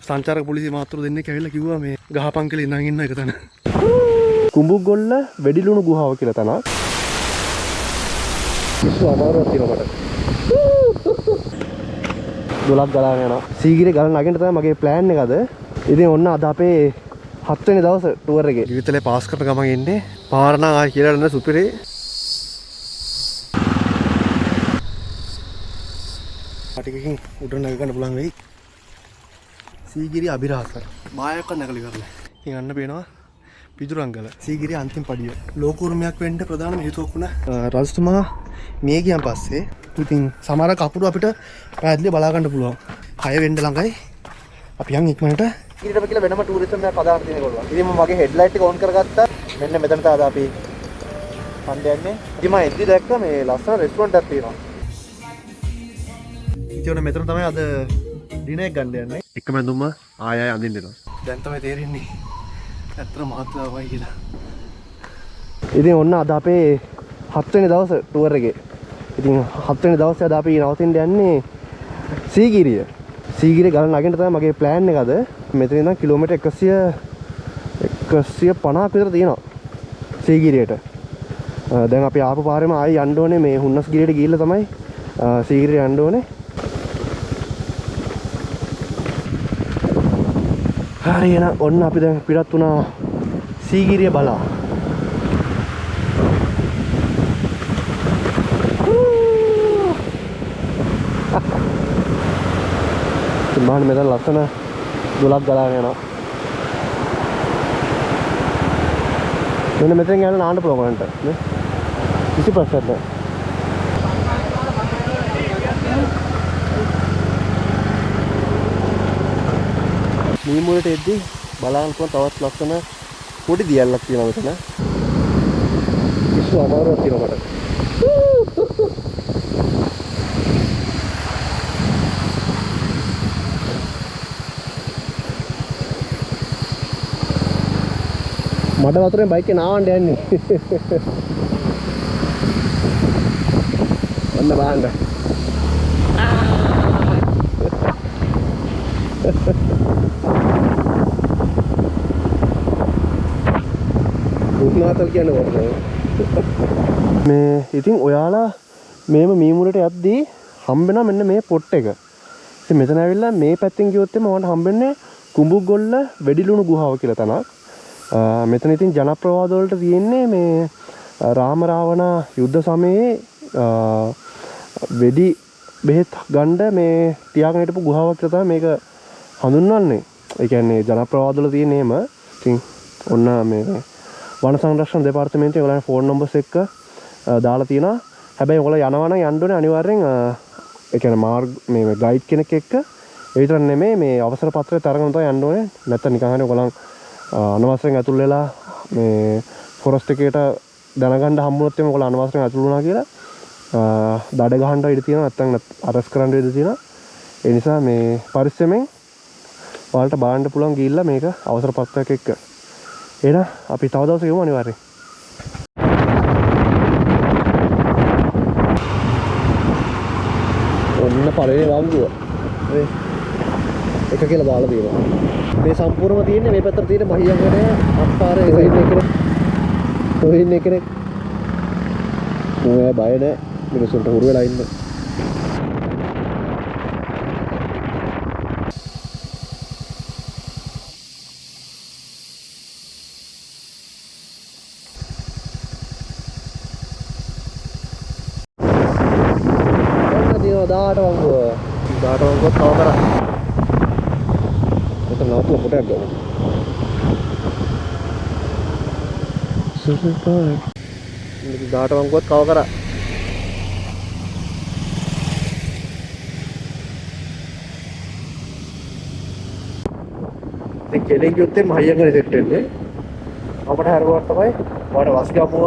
සංචාරක පොලිසිය මාත්‍ර දෙන්නෙක් ඇවිල්ලා කිව්වා මේ ගහපන් කියලා ඉඳන් ඉන්න එක තැන. කුඹුගොල්ල වෙඩිලුණු ගුහාව කියලා තැනක්. ඉස්සු අමාරුවක් තියෙනවා මට. දොලක් ගලාගෙන යනවා. සීගිරේ ගලන නගින්න තමයි මගේ ප්ලෑන් එක අද. ඉතින් ඔන්න අද අපේ 7 වෙනි දවසේ ටුවර් එකේ. ජීවිතේ පාස් කරන ගමන් ඉන්නේ. පාර නම් ආයි කියලා නේද සුපිරේ. පාටිකකින් උඩ නැග ගන්න පුළුවන් වෙයි. සීගිරිය අභිරහස. මායක නැගලි කරලා. ඉතින් අන්න පේනවා පිදුරංගල. සීගිරිය අන්තිම පඩිය. ලෝක උරුමයක් වෙන්න ප්‍රධානම හේතුවක් වුණා රජතුමා මේ ගියන් පස්සේ. ඉතින් සමහර කපුරු අපිට පැහැදිලිව බලා ගන්න පුළුවන්. 6 වෙන්න ළඟයි. අපි යන් ඉක්මනට ඊටම කියලා වෙනම ටූරිසම් එකක් හදාගෙන තියෙන කොල්ලෝ. ඉතින් මම මගේ හෙඩ්ලයිට් එක ඔන් කරගත්තා. මෙන්න මෙතන තාද අපි හන්ද යන්නේ. ඉතින් මම එද්දි දැක්ක මේ ලස්සන රෙස්ටුරන්ට් එකක් තියෙනවා. ඉතින් මෙතන තමයි අද ඩිනර් එක ගන්න යන්නේ. එකම දුම ආය අඳින්න දෙනවා. දැන් තමයි තේරෙන්නේ. ඇත්තට මහත්වයි කියලා. ඉතින් ඔන්න අද අපේ 7 වෙනි දවසේ ටුවර් එකේ. ඉතින් 7 වෙනි දවසේ අද අපි නවතින්න යන්නේ සීගිරිය. සීගිරිය ගලන නගින්න තමයි මගේ ප්ලෑන් එක අද. මෙතන ඉඳන් කිලෝමීටර් 150ක් විතර තියෙනවා සීගිරියට. දැන් අපි ආපු පාරේම ආයි යන්න ඕනේ මේ හුන්නස්ගිරියට ගිහිල්ලා තමයි සීගිරිය යන්න ඕනේ. හරි එහෙනම් ඔන්න අපි දැන් පිටත් වුණා සීගිරිය බලා. මම මෙතන ලස්සන දොලක් ගලාගෙන යනවා. මෙන්න මෙතෙන් යන නාන්න පුළුවන් වන්ට නේ. කිසි ප්‍රශ්නයක් නැහැ. මේ මොලට එද්දි බලන්න පුළුවන් තවත් ලස්සන පොඩි දියල්ලක් තියෙනවා මෙතන. ඉස්සු අමාරුවක් තියෙනවා මට. මඩ වතුරෙන් බයික් එක නාවන්න යන්නේ. ඔන්න බලන්න. උන්නාතල් කියන්නේ මොකද? මේ ඉතින් ඔයාලා මේම මීමුරට යද්දී හම්බෙනා මෙන්න මේ පොට් එක. ඉතින් මෙතන ඇවිල්ලා මේ පැත්තෙන් ගියොත් එම මට හම්බෙන්නේ කුඹුගොල්ල වෙඩිලුණු ගුහාව කියලා තැනක්. මෙතන ඉතින් ජනප්‍රවාද වලට තියෙන්නේ මේ රාම රාවණ යුද්ධ සමයේ වෙඩි බෙහෙත් ගන්න මේ තියාගෙන හිටපු ගුහාවක් කියලා තමයි මේක හඳුන්වන්නේ. ඒ කියන්නේ ජනප්‍රවාද වල තියෙන එහෙම. ඉතින් ඔන්න මේ වන සංරක්ෂණ දෙපාර්තමේන්තුවේ ඔයාලගේ ෆෝන් නම්බර්ස් එක්ක දාලා තියෙනවා. හැබැයි ඔයාලා යනවා නම් යන්න ඕනේ අනිවාර්යෙන් ඒ කියන්නේ මාර්ග මේ ගයිඩ් කෙනෙක් එක්ක. ඒ විතර නෙමෙයි මේ අවසර පත්‍රය තරගෙන තමයි යන්න ඕනේ. නැත්නම් නිකන් හරිය ඔයගොල්ලන් අනවසරයෙන් ඇතුල් වෙලා මේ ෆොරස්ට් එකේට දැනගන්න හම්බුනොත් එimhe ඔයගොල්ලෝ අනවසරයෙන් ඇතුල් වුණා කියලා දඩ ගහන්න ඉඩ තියෙනවා නැත්නම් අරස් කරන්න ඉඩ තියෙනවා. ඒ නිසා මේ පරිස්සමෙන් ඔයාලට බලන්න පුළුවන් ගිහිල්ලා මේක අවසර පත්‍රයක් එක්ක. එහෙනම් අපි තව දවසක යමු අනිවාර්යෙන්. ඔන්න පළවෙනි වංගුව. එක කියලා දාලා තියෙනවා. මේ සම්පූර්ණම තියෙන්නේ මේ පැත්තට තියෙන මහියංගනේ අත්පාරේ සයිඩ් එකේ. කොහෙන් එකනේ. ඔය බය නැහැ. මිනිස්සුන්ට හුරු වෙලා ඉන්න. දාට වංගුව. දාට වංගුව තව කරා. මෙතන නවතුන කොටයක් ගමු. සුපර්. මේක දාට වංගුවත් කව කරා. ඉතින් කෙලින් ගියොත් එම් හයියංගනේ සෙට් වෙන්නේ. අපට හරුවක් තමයි වඩ වස්ගමුව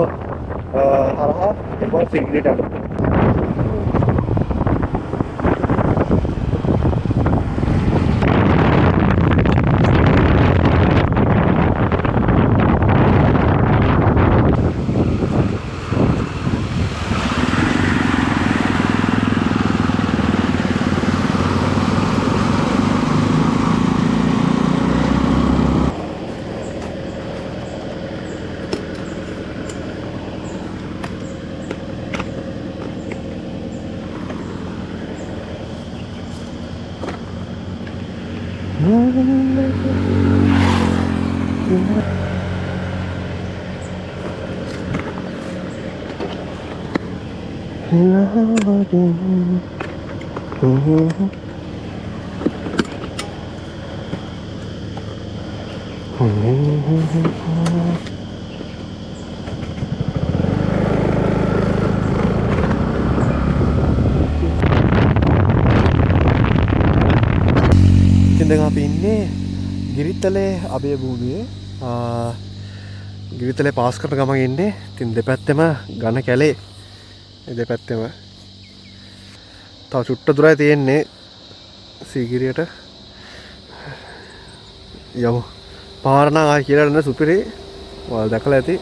හරහා එපොත් සිග්නේට් අඩු. ඉතින් දැන් අපි ඉන්නේ ගිරිතලේ අබේ භූමියේ ගිරිතලේ පාස් කරන ගමන් ඉන්නේ. ඉතින් දෙපැත්තෙම ඝන කැලේ. මේ දෙපැත්තෙම තව චුට්ට දුරයි තියෙන්නේ සීගිරියට. යමු. පාර නම් ආයි කියලා නේද සුපිරි. ඔයාලා දැකලා ඇති.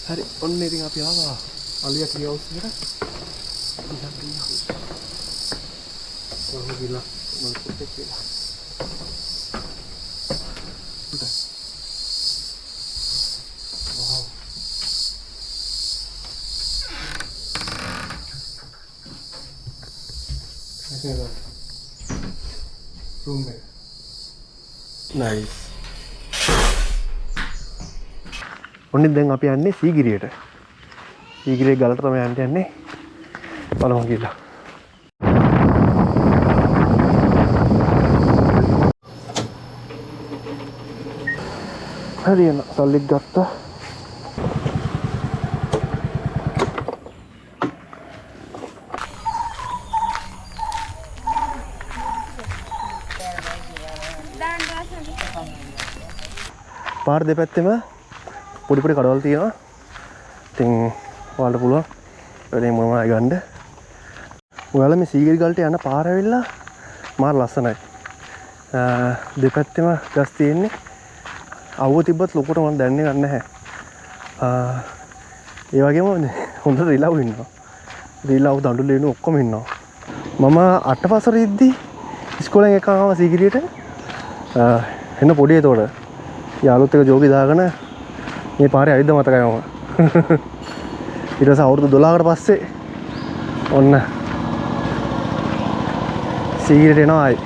හරි ඔන්න ඉතින් අපි ආවා අලියා ටී හවුස් එකට. කොහොමද ගිහලා මම පුතේ කියලා. පුතා. වව්. ඇසෙනවා. රූම් එක. නයිස්. ඔන්න දැන් අපි යන්නේ සීගිරියට. සීගිරියේ ගලට තමයි යන්නේ. බලමු කියලා. හරි එන සල්ලිත් ගත්තා. පාර දෙපැත්තෙම පොඩි පොඩි කඩවල් තියෙනවා. ඉතින් ඔයාලට පුළුවන් වැඩේ මොනවද ගන්න. ඔයාලා මේ සීගිරි ගලට යන පාර ඇවිල්ලා මාර ලස්සනයි. දෙපැත්තෙම ගස් තියෙන්නේ. අවුව තිබ්බත් ලොකුට මම දැනන්නේ නැහැ. ඒ වගේම හොඳට රිලව් ඉන්නවා. රිලව් දඬුලු ඉන්න ඔක්කොම ඉන්නවා. මම 8 වසරේ ඉද්දි ඉස්කෝලෙන් එකක් ආවා සීගිරියට. එන්න පොඩි ඒතකොට යාළුවොත් එක්ක ජෝගි දාගෙන මේ පාරේ ඇවිද්ද මතකයි මම. ඊට පස්සේ අවුරුදු 12කට පස්සේ ඔන්න සීගිරියට එනවා ආයි.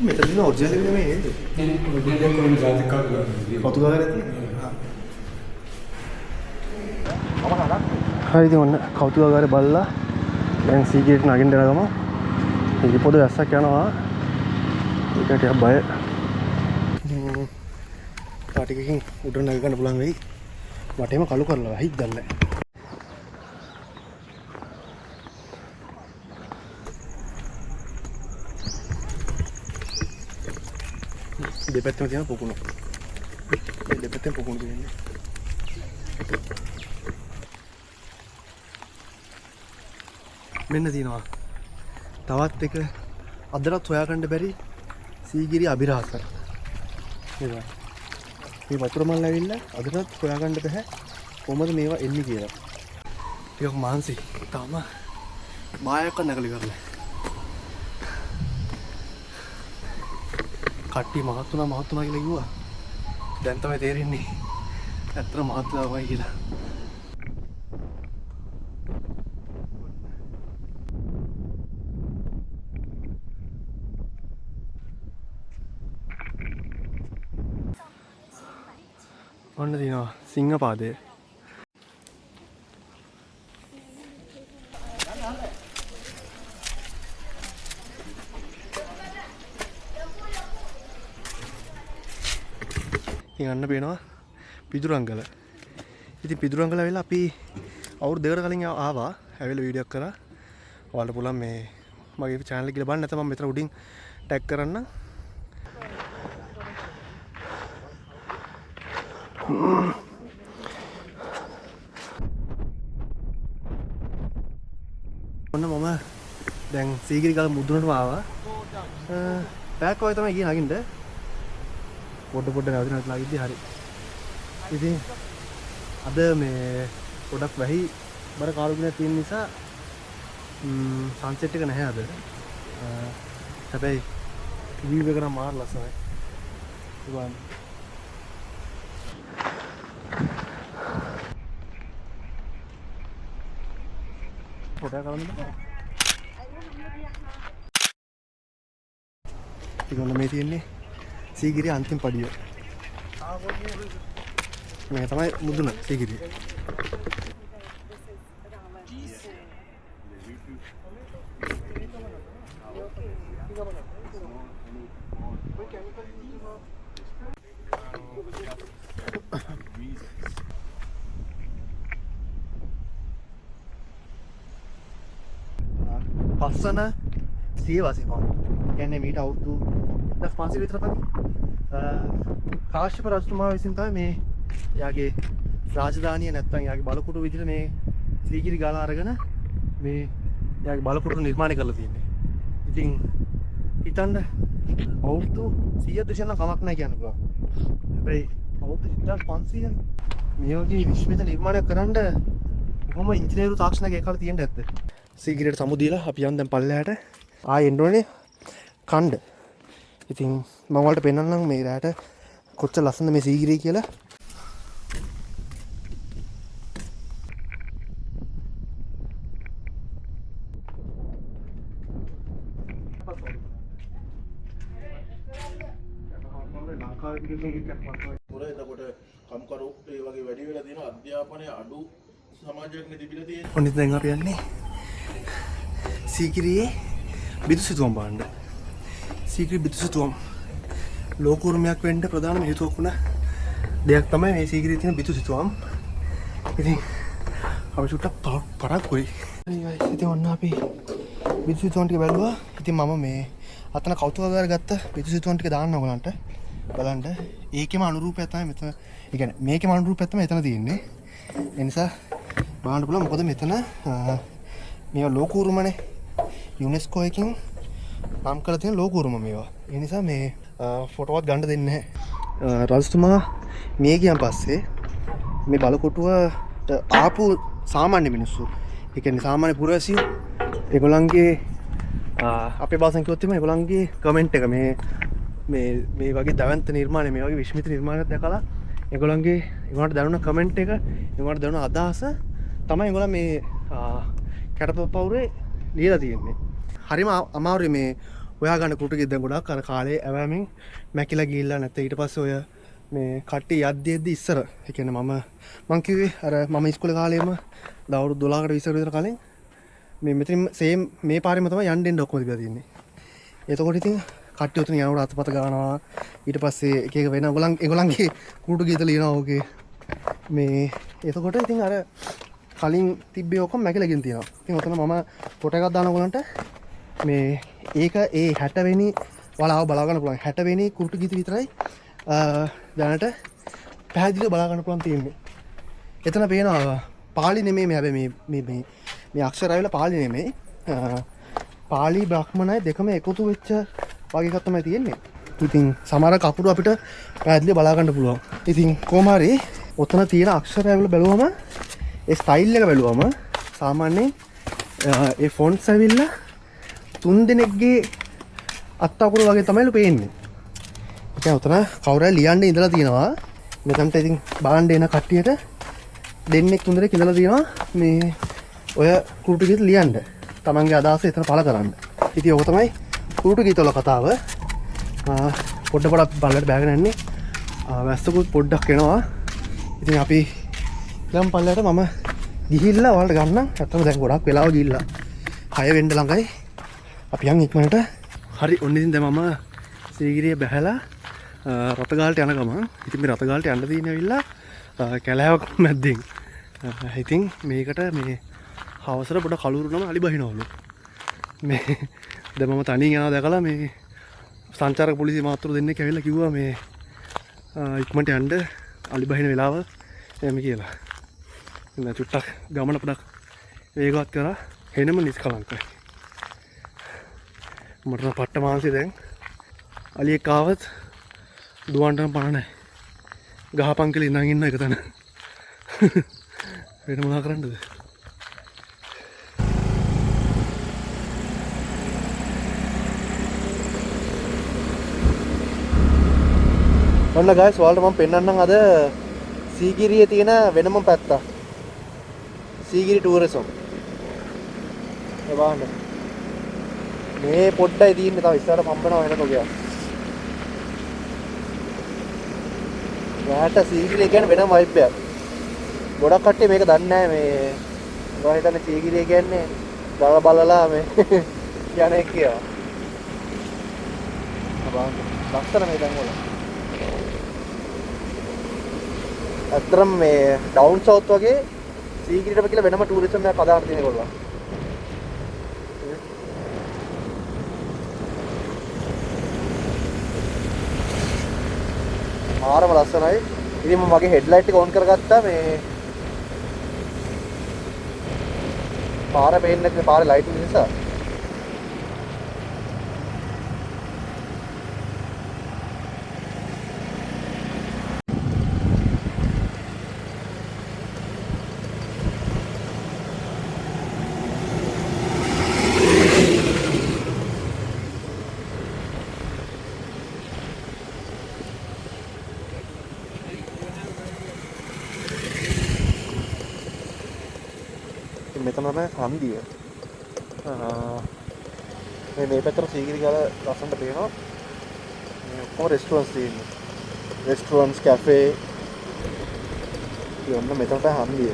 මෙතන දින ඔරිජිනල් එක නෙමෙයි නේද? ඔරිජිනල් එක කොහොමද ජාතික කාර්යය කරන්නේ? කතුගාගාරේ තියෙන්නේ. හරි ඉතින් ඔන්න කෞතුකාගාරේ බලලා දැන් සීගිරියට නගින්න යන ගම ඉරි පොද වැස්සක් යනවා. ඒක ටිකක් බය. තාටිකකින් උඩ නග ගන්න පුළුවන් වෙයි. වටේම කළු කරලා හිට දැල්ලා. දෙපැත්තම තියෙන පොකුණු. දෙපැත්තෙන් පොකුණු තියෙන්නේ. මෙන්න තියෙනවා. තවත් එක අදටත් හොයාගන්න බැරි සීගිරි අභිරහස. නේද? මේ වතුර මල් ඇවිල්ලා අදටත් හොයාගන්න බෑ කොහමද මේවා එන්නේ කියලා. ටිකක් මාන්සි. තාම මායක නැගලි කරලා. කට්ටිය මහත් වුණා කියලා කිව්වා. දැන් තමයි තේරෙන්නේ ඇත්තට මාත්‍රාවයි කියලා. ඔන්න තියෙනවා සිංහපාදය. ඉතින් අන්න පේනවා පිදුරංගල. ඉතින් පිදුරංගල වෙලා අපි අවුරුදු දෙකකට කලින් ආවා. ඇවිල්ලා වීඩියෝ එකක් කරා. ඔයාලට පුළුවන් මේ මගේ channel එක කියලා බලන්න. නැත්නම් මම මෙතන උඩින් ටැග් කරන්නම්. ඔන්න මම දැන් සීගිරි ගල මුදුනටම ආවා. පැයක් වගේ තමයි ගියේ නගින්න. පොඩ නැවත ලාගිද්දි හරි. ඉතින් අද මේ පොඩක් වැහි බර කාලුකුණක් තියෙන නිසා සන්සෙට් එක නැහැ අද. හැබැයි view එක නම් මාර ලස්සනයි. ඉතින් පොඩක් කරන්න. ඉතින් මේ තියෙන්නේ සීගිරිය අන්තිම පඩිය. මේ තමයි මුදුන සීගිරිය. පස්සන සියවසේ පාන. කියන්නේ මීට අවුරුදු 1500 විතර පරිදි කාශ්‍යප රජතුමා විසින් තමයි මේ යාගේ රාජධානිය නැත්තම් යාගේ බලකුටු විදිහට මේ සීගිරි ගල අරගෙන මේ යාගේ බලකුටු නිර්මාණය කරලා තියෙන්නේ. ඉතින් හිතන්න අවුරුදු 100 200 නම් කමක් නැහැ කියන්න පුළුවන්. හැබැයි අවුරුදු 1500 මේ වගේ විශ්වවිද්‍යාල නිර්මාණය කරන්න කොහොම ඉංජිනේරු තාක්ෂණයක ඒකල තියෙන්න ඇත්ද? සීගිරියට සමු දීලා අපි යන් දැන් පල්ලෙහාට ආයෙ එන්න ඕනේ කණ්ඩ. ඉතින් මම ඔයාලට පෙන්නන්නම් මේ රැට කොච්චර ලස්සනද මේ සීගිරිය කියලා. පුර එතකොට කම්කරු ඒ වගේ වැඩි වෙලා තියෙන අධ්‍යාපනයේ අඩු සමාජයක් නේ තිබිලා තියෙන්නේ. ඔන්න දැන් අපි යන්නේ සීගිරියේ බිතුසිතුවම් බලන්න. සීගිරි බිතුසිතුවම් ලෝක උරුමයක් වෙන්න ප්‍රධානම හේතුවක් වුණ දෙයක් තමයි මේ සීගිරියේ තියෙන බිතුසිතුවම්. ඉතින් අපි චුට්ටක් පරක්කුයි. ඉතින් ඔන්න අපි බිතුසිතුවම් ටික බැලුවා. ඉතින් මම මේ අතන කෞතුකාගාර ගත්ත බිතුසිතුවම් ටික දාන්න ඕගලන්ට බලන්න. ඒකෙම අනුරූපයක් තමයි මෙතන. ඒ කියන්නේ මේකෙම අනුරූපයක් තමයි එතන තියෙන්නේ. ඒ නිසා බලන්න පුළුවන් මොකද මෙතන මේවා ලෝක උරුමනේ. යුනෙස්කෝ එකකින් නම් කරලා තියෙන ලෝක උරුම මේවා. ඒ නිසා මේ ෆොටෝවත් ගන්න දෙන්නේ නැහැ. රජතුමා මේ ගියන් පස්සේ මේ බලකොටුවට ආපු සාමාන්‍ය මිනිස්සු, ඒ කියන්නේ සාමාන්‍ය පුරවැසියෝ, ඒගොල්ලන්ගේ අපේ භාෂෙන් කිව්වොත් එimhe ඒගොල්ලන්ගේ කමෙන්ට් එක මේ වගේ දවන්ත නිර්මාණය, මේ වගේ විශ්මිත නිර්මාණයක් දැකලා ඒගොල්ලන්ට දැනුණ කමෙන්ට් එක, ඒගොල්ලන්ට දැනුණ අදහස තමයි ඒගොල්ලන් මේ කැටපවුරේ ලියලා තියෙන්නේ. හරිම අමාරුයි මේ හොයාගන්න කුටු ගෙද්ද ගොඩක් අර කාලේ ඇවෑමෙන් මැකිලා ගිහිල්ලා නැත්නම් ඊට පස්සේ ඔය මේ කට්ටිය යද්දී ඉස්සර, ඒ කියන්නේ මම කිව්වේ අර මම ඉස්කෝලේ කාලේම අවුරුදු 12කට 20කට විතර කලින් මේ මෙතන සේම් මේ පාරෙම තමයි යන්න දෙන්න ඔක්කොම තිබිලා තියෙන්නේ. එතකොට ඉතින් කට්ටිය උතන යනකොට අතපත ගන්නවා, ඊට පස්සේ එක එක වෙන ඒගොල්ලන්ගේ කුටු ගීත ලියනවා ඕකේ මේ. එතකොට ඉතින් අර කලින් තිබ්බේ ඔක්කොම මැකිලා ගින් තියෙනවා. ඉතින් ඔතන මම ෆොටෝ එකක් දාන ඕගොල්ලන්ට මේ ඒක ඒ 60 වෙනි වලාව බලා ගන්න පුළුවන්. 60 වෙනි කුටු ගීත විතරයි දැනට පැහැදිලිව බලා ගන්න පුළුවන් තියෙන්නේ. එතන පේනවා පාලි නෙමෙයි මේ, හැබැයි මේ අක්ෂර ආවිලා පාලි නෙමෙයි. පාලි බ්‍රාහ්මණය දෙකම එකතු වෙච්ච වගේ එකක් තමයි තියෙන්නේ. ඉතින් සමහර කපුරු අපිට පැහැදිලිව බලා ගන්න පුළුවන්. ඉතින් කොහොම හරි ඔතන තියෙන අක්ෂර ආවිලා බැලුවම ඒ ස්ටයිල් එක බැලුවම සාමාන්‍යයෙන් ඒ ෆොන්ට්ස් ඇවිල්ලා 3 දෙනෙක්ගේ අත් අකුරු වගේ තමයිලු පේන්නේ. ඒ කියන්නේ උතන කවුරු හරි ලියන්න ඉඳලා තියෙනවා. මෙතනට ඉතින් බලන්න එන කට්ටියට දෙන්නෙක් තුන්දෙනෙක් ඉඳලා තියෙනවා මේ ඔය කුරුටු ගීත ලියන්න. තමන්ගේ අදහස එතන පළ කරන්න. ඉතින් ඕක තමයි කුරුටු ගීතවල කතාව. පොඩ්ඩක් බලන්න බෑගෙන යන්නේ. වැස්සකුත් පොඩ්ඩක් එනවා. ඉතින් අපි යම් පල්ලයට මම ගිහිල්ලා ඔයාලට ගන්නම්. ඇත්තටම දැන් ගොඩක් වෙලාව ගිහිල්ලා 6 වෙන්න ළඟයි. අපි යන් ඉක්මනට. හරි ඔන්න ඉතින් දැන් මම සීගිරිය බැහැලා රතගාලට යන ගමන්. ඉතින් මේ රතගාලට යන්න තියෙන ඇවිල්ලා කැලෑවක් මැද්දෙන්. ඉතින් මේකට මේ හවසට පොඩ කලුරුනම අලි බහිනවලු. මේ දැන් මම තනියෙන් යනවා දැකලා මේ සංචාරක පොලිසිය මාත්‍ර දෙන්නෙක් ඇවිල්ලා කිව්වා මේ ඉක්මනට යන්න අලි බහින වෙලාව එමෙ කියලා. ඉතින් චුට්ටක් ගමන පොඩක් වේගවත් කරා එනම නිස්කලංකයි. මට නම් පට්ට මාංශය දැන් අලියෙක් ආවත් දුවන්ටම පණ නැහැ. ගහපන් කියලා ඉඳන් ඉන්න එක තැන. වෙන මොනා කරන්නද? ඔන්න ගයිස් ඔයාලට මම පෙන්නන්නම් අද සීගිරියේ තියෙන වෙනම පැත්ත. සීගිරි ටූරිසම්. ඒ බලන්න. මේ පොඩ්ඩයි තියෙන්නේ තව ඉස්සරහට පම්බනවා වෙනකෝ ගියා. යාට සීගිරිය කියන්නේ වෙනම වයිබ් එකක්. ගොඩක් කට්ටිය මේක දන්නේ නැහැ මේ මම හිතන්නේ සීගිරිය කියන්නේ දල බලලා මේ යන්නේ කියලා. අබාන් ලස්සන මේ දැන් වල. අතරම මේ ඩවුන් සවුත් වගේ සීගිරියටම කියලා වෙනම ටූරිසම් එකක් අදාන්න තියෙන ඒගොල්ලෝ. ආරම ලස්සනයි. ඉතින් මම මගේ හෙඩ්ලයිට් එක ඔන් කරගත්තා මේ පාර පේන්නේ නැති පාරේ ලයිට් නිසා. මෙතන තමයි හන්දිය. මේ පැත්තට සීගිරි ගාල ලස්සනට පේනවා. මේ ඔක්කොම රෙස්ටුරන්ට්ස් තියෙනවා. රෙස්ටුරන්ට්ස් කැෆේ. ඉතින් ඔන්න මෙතන තමයි හන්දිය.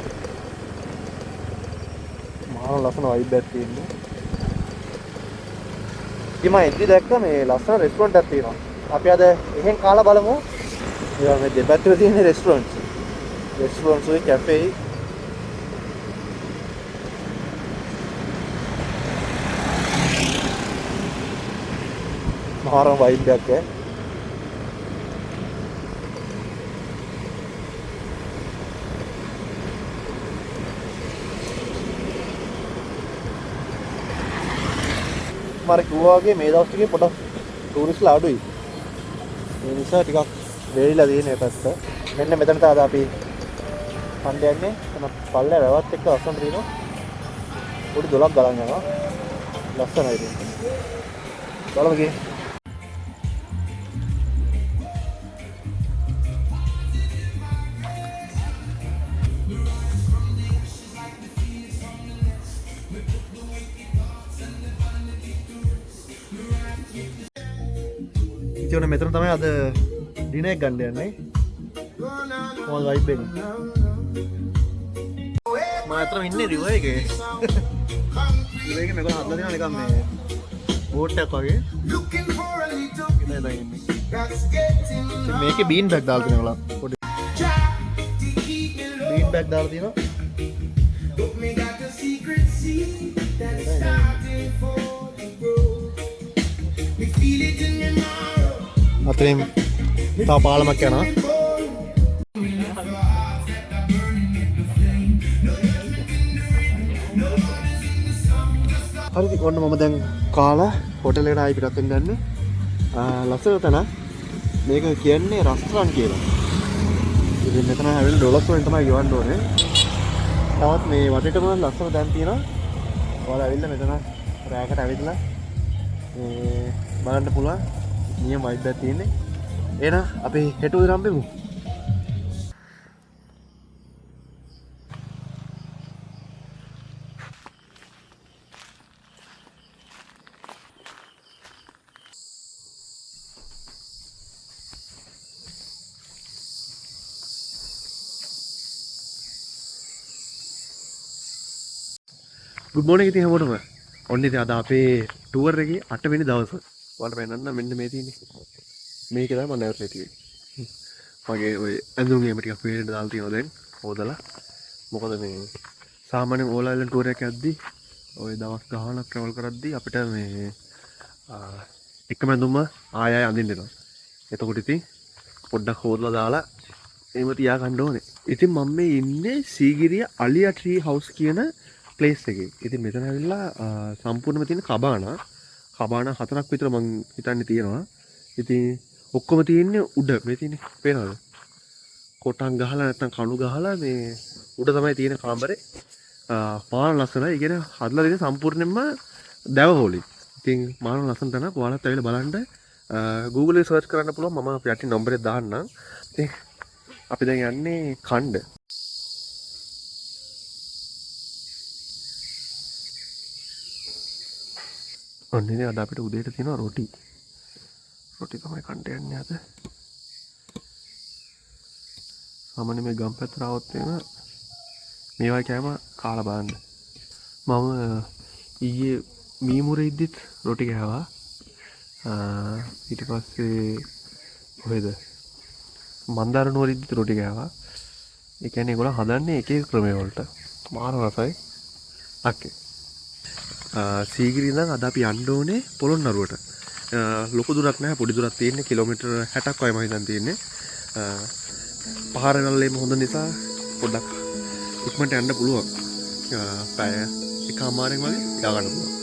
මහා ලස්සන වයිබ් එකක් තියෙනවා. ඉතින් මම එද්දි දැක්ක මේ ලස්සන රෙස්ටුරන්ට් එකක් තියෙනවා. අපි අද එහෙන් කාලා බලමු. මේ දෙපැත්තේ තියෙන රෙස්ටුරන්ට්ස්. රෙස්ටුරන්ට්ස් උයි කැෆේ මහාරම වයිබ් එකක් ඈ. මම කිව්වා වගේ මේ දවස් ටිකේ පොඩක් ටූරිස්ට්ලා අඩුයි. ඒ නිසා ටිකක් වෙරිලා තියෙන මේ පැත්ත. මෙන්න මෙතන තාද අපි හන්ද යන්නේ. එතන පල්ලේ වැවත් එක්ක අස්සන් තියෙනවා. පොඩි දොලක් ගලන් යනවා. ලස්සනයි ඉතින්. බලමු ගියේ. ඉතින් මෙතන තමයි අද ඩිනර් එක ගන්න යන්නේ. මොකද වයිබ් එක. මම අතන ඉන්නේ රිවර් එකේ. රිවර් එකේ මේක හදලා තියෙනවා නිකන් මේ බෝට් එකක් වගේ. ඉතින් දැන් ඉන්නේ. මේකේ බීන් බෑග් දාලා තියෙනවා පොඩි. බීන් බෑග් දාලා තියෙනවා. අතරින් තව පාලමක් යනවා. හරිද ඔන්න මම දැන් කාලා හොටල් එකට ආයි පිටත් වෙන්න යන්නේ. ලස්සන තැන. මේක කියන්නේ රෙස්ටුරන්ට් කියලා. ඉතින් මෙතන හැවෙන ඩොලර්ස් වලින් තමයි ගෙවන්න ඕනේ. තවත් මේ වටේටම ලස්සන තැන් තියෙනවා. ඔයාලා ඇවිල්ලා මෙතන රෑකට ඇවිල්ලා මේ බලන්න පුළුවන්. නියම වයිබ් එකක් තියෙන්නේ. එහෙනම් අපි හෙට උදේ හම්බෙමු. ගුඩ් මෝර්නිං ඉතින් හැමෝටම. ඔන්න ඉතින් අද අපේ ටුවර් එකේ 8 වෙනි දවස. ඔයාලට පේනන්න මෙන්න මේ තියෙන්නේ. මේක තමයි මම නැවතුනේ තියෙන්නේ. මගේ ඔය ඇඳුම් එහෙම ටිකක් වේලෙන් දාලා තියෙනවා දැන්. හොදලා. මොකද මේ සාමාන්‍යයෙන් ඕලායිලන්ඩ් ටුවර් එකක් යද්දී ඔය දවස් ගානක් ට්‍රැවල් කරද්දී අපිට මේ එකම ඇඳුම ආය ආය අඳින්න වෙනවා. එතකොට ඉතින් පොඩ්ඩක් හොදලා දාලා එහෙම තියා ගන්න ඕනේ. ඉතින් මම මේ ඉන්නේ සීගිරිය අලියා ට්‍රී හවුස් කියන ප්ලේස් එකේ. ඉතින් මෙතන ඇවිල්ලා සම්පූර්ණයෙන්ම තියෙන කබානා 4ක් විතර මං හිතන්නේ තියෙනවා. ඉතින් ඔක්කොම තියෙන්නේ උඩ. මේ තියෙන්නේ පේනවද? කොටන් ගහලා නැත්නම් කණු ගහලා මේ උඩ තමයි තියෙන කාමරේ. මාන ලස්සනයි. ඒ කියන්නේ හදලා තියෙන සම්පූර්ණයෙන්ම දැව හොලි. ඉතින් මාන ලස්සන තැනක්. ඔයාලත් ඇවිල්ලා බලන්න Google එකේ සර්ච් කරන්න පුළුවන්. මම යටින් නම්බරේ දාන්නම්. ඉතින් අපි දැන් යන්නේ ඛණ්ඩ. ඔන්න ඉතින් අද අපිට උදේට තියෙනවා රොටි. රොටි තමයි කන්න යන්නේ අද. සාමාන්‍ය මේ ගම් පැත්තට આવොත් එහෙම මේවා කෑම කාලා බලන්න. මම ඊයේ මීමුරේ ඉද්දිත් රොටි කෑවා. ඊට පස්සේ කොහෙද? මන්දාර නුවර ඉද්දිත් රොටි කෑවා. ඒ කියන්නේ ඒගොල්ලෝ හදන්නේ එක එක ක්‍රම වලට. මාර රසයි. අක්කේ. සීගිරිය ඉඳන් අද අපි යන්න ඕනේ පොළොන්නරුවට. ලොකු දුරක් නැහැ, පොඩි දුරක් තියෙන්නේ. කිලෝමීටර් 60ක් වගේ මම හිතන් තියෙන්නේ. පහර ගල්ලේම හොඳ නිසා පොඩ්ඩක් ඉක්මනට යන්න පුළුවන්. පැය එකමාරෙන් වගේ යා ගන්න පුළුවන්.